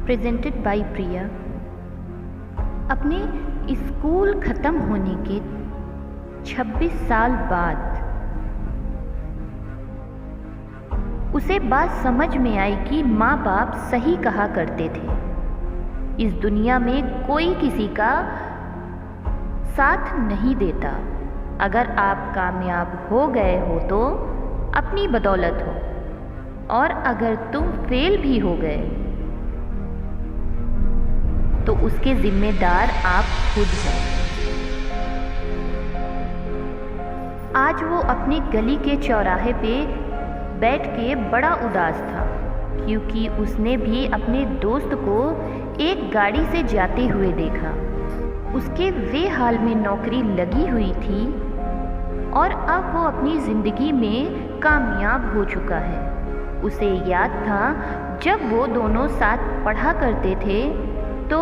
Presented by प्रिया। अपने school ख़त्म होने के 26 साल बाद उसे बात समझ में आई कि माँ बाप सही कहा करते थे, इस दुनिया में कोई किसी का साथ नहीं देता। अगर आप कामयाब हो गए हो तो अपनी बदौलत हो, और अगर तुम फेल भी हो गए तो उसके जिम्मेदार आप खुद हो। आज वो अपनी गली के चौराहे पे बैठ के बड़ा उदास था, क्योंकि उसने भी अपने दोस्त को एक गाड़ी से जाते हुए देखा। उसके वे हाल में नौकरी लगी हुई थी और अब वो अपनी ज़िंदगी में कामयाब हो चुका है। उसे याद था जब वो दोनों साथ पढ़ा करते थे तो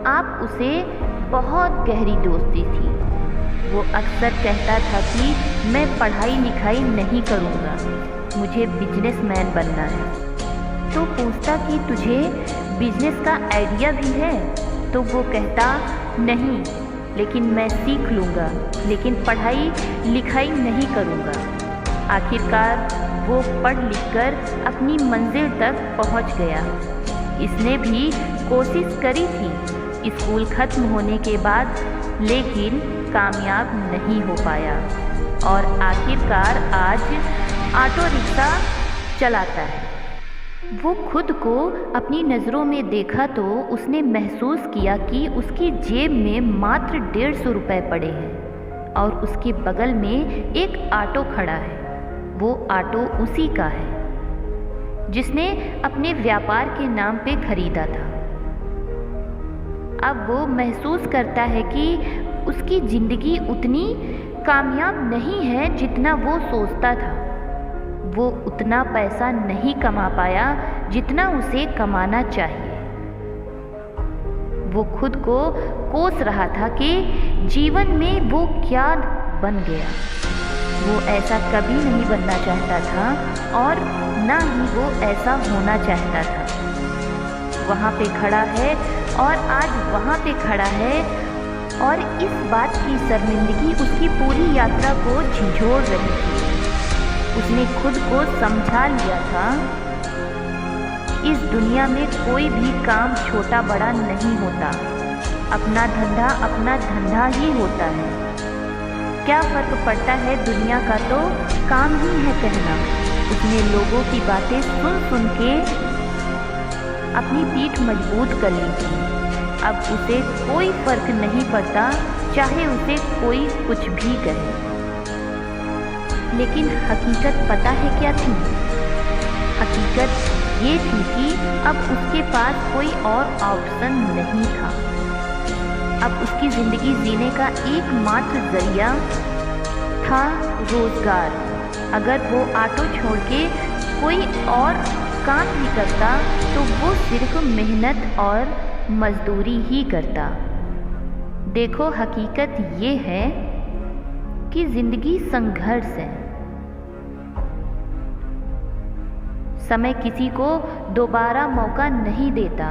आप उसे बहुत गहरी दोस्ती थी। वो अक्सर कहता था कि मैं पढ़ाई लिखाई नहीं करूँगा, मुझे बिजनेसमैन बनना है। तो पूछता कि तुझे बिजनेस का आइडिया भी है? तो वो कहता नहीं, लेकिन मैं सीख लूँगा, लेकिन पढ़ाई लिखाई नहीं करूँगा। आखिरकार वो पढ़ लिख कर अपनी मंजिल तक पहुँच गया। इसने भी कोशिश करी थी स्कूल ख़त्म होने के बाद, लेकिन कामयाब नहीं हो पाया और आखिरकार आज ऑटो रिक्शा चलाता है। वो खुद को अपनी नज़रों में देखा तो उसने महसूस किया कि उसकी जेब में मात्र 150 रुपये पड़े हैं और उसके बगल में एक ऑटो खड़ा है। वो ऑटो उसी का है जिसने अपने व्यापार के नाम पे खरीदा था। अब वो महसूस करता है कि उसकी ज़िंदगी उतनी कामयाब नहीं है जितना वो सोचता था। वो उतना पैसा नहीं कमा पाया जितना उसे कमाना चाहिए। वो खुद को कोस रहा था कि जीवन में वो क्या बन गया। वो ऐसा कभी नहीं बनना चाहता था और ना ही वो ऐसा होना चाहता था। वहाँ पे खड़ा है और आज वहाँ पे खड़ा है और इस बात की शर्मिंदगी उसकी पूरी यात्रा को झिझोड़ रही थी। उसने खुद को समझा लिया था, इस दुनिया में कोई भी काम छोटा बड़ा नहीं होता, अपना धंधा ही होता है। क्या फ़र्क पड़ता है दुनिया का, तो काम ही है कहना। उसने लोगों की बातें सुन सुन के अपनी पीठ मजबूत कर ली थी। अब उसे कोई फ़र्क नहीं पड़ता, चाहे उसे कोई कुछ भी कहे। लेकिन हकीकत पता है क्या थी? हकीकत ये थी कि अब उसके पास कोई और ऑप्शन नहीं था। अब उसकी ज़िंदगी जीने का एकमात्र ज़रिया था रोज़गार। अगर वो ऑटो छोड़ के कोई और काम भी करता तो वो सिर्फ मेहनत और मजदूरी ही करता। देखो, हकीकत ये है कि ज़िंदगी संघर्ष है। समय किसी को दोबारा मौका नहीं देता।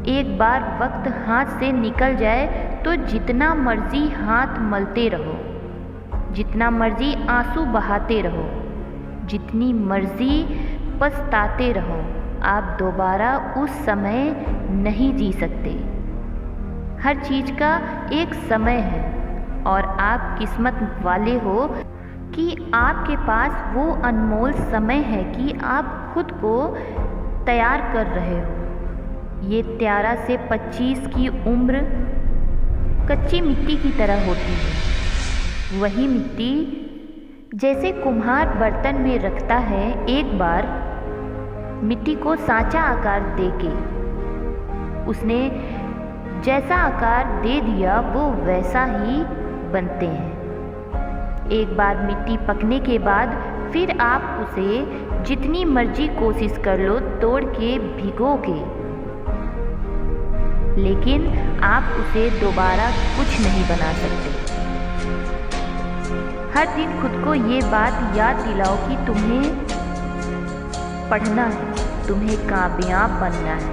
एक बार वक्त हाथ से निकल जाए तो जितना मर्जी हाथ मलते रहो, जितना मर्जी आंसू बहाते रहो, जितनी मर्जी पछताते रहो, आप दोबारा उस समय नहीं जी सकते। हर चीज़ का एक समय है और आप किस्मत वाले हो कि आपके पास वो अनमोल समय है कि आप खुद को तैयार कर रहे हो। ये 13 से 25 की उम्र कच्ची मिट्टी की तरह होती है। वही मिट्टी जैसे कुम्हार बर्तन में रखता है, एक बार मिट्टी को सांचा आकार देके उसने जैसा आकार दे दिया वो वैसा ही बनते हैं। एक बार मिट्टी पकने के बाद फिर आप उसे जितनी मर्जी कोशिश कर लो तोड़ के भिगो के, लेकिन आप उसे दोबारा कुछ नहीं बना सकते। हर दिन खुद को ये बात याद दिलाओ कि तुम्हें पढ़ना है, तुम्हें कामयाब बनना है,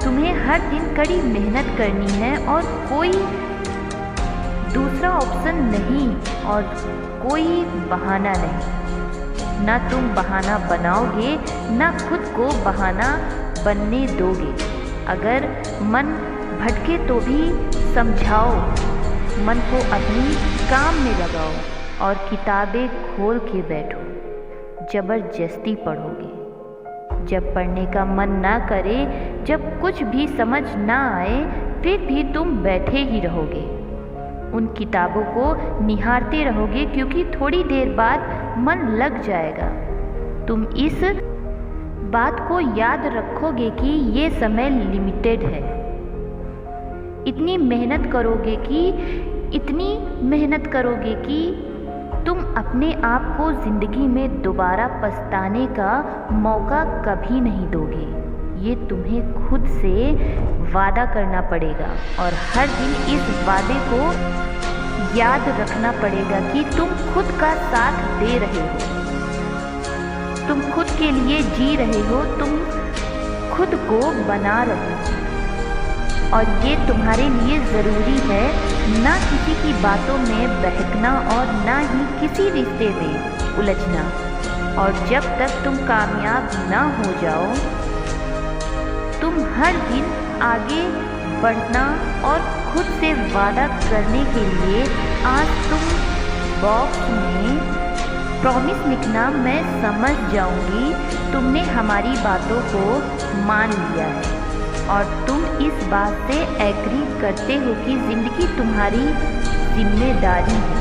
तुम्हें हर दिन कड़ी मेहनत करनी है और कोई दूसरा ऑप्शन नहीं और कोई बहाना नहीं। ना तुम बहाना बनाओगे ना खुद को बहाना बनने दोगे। अगर मन भटके तो भी समझाओ, मन को अपनी काम में लगाओ और किताबें खोल के बैठो। ज़बरदस्ती पढ़ोगे। जब पढ़ने का मन ना करे, जब कुछ भी समझ ना आए, फिर भी तुम बैठे ही रहोगे। उन किताबों को निहारते रहोगे क्योंकि थोड़ी देर बाद मन लग जाएगा। तुम इस बात को याद रखोगे कि ये समय लिमिटेड है। इतनी मेहनत करोगे कि तुम अपने आप को ज़िंदगी में दोबारा पछताने का मौका कभी नहीं दोगे। ये तुम्हें खुद से वादा करना पड़ेगा और हर दिन इस वादे को याद रखना पड़ेगा कि तुम खुद का साथ दे रहे हो, तुम खुद के लिए जी रहे हो, तुम खुद को बना रहे हो और ये तुम्हारे लिए ज़रूरी है। ना किसी की बातों में बहकना और ना ही किसी रिश्ते में उलझना। और जब तक तुम कामयाब ना हो जाओ, तुम हर दिन आगे बढ़ना और खुद से वादा करने के लिए आज तुम बॉक्स में प्रॉमिस लिखना। मैं समझ जाऊंगी तुमने हमारी बातों को मान लिया है और तुम इस बात से एग्री करते हो कि ज़िंदगी तुम्हारी जिम्मेदारी है।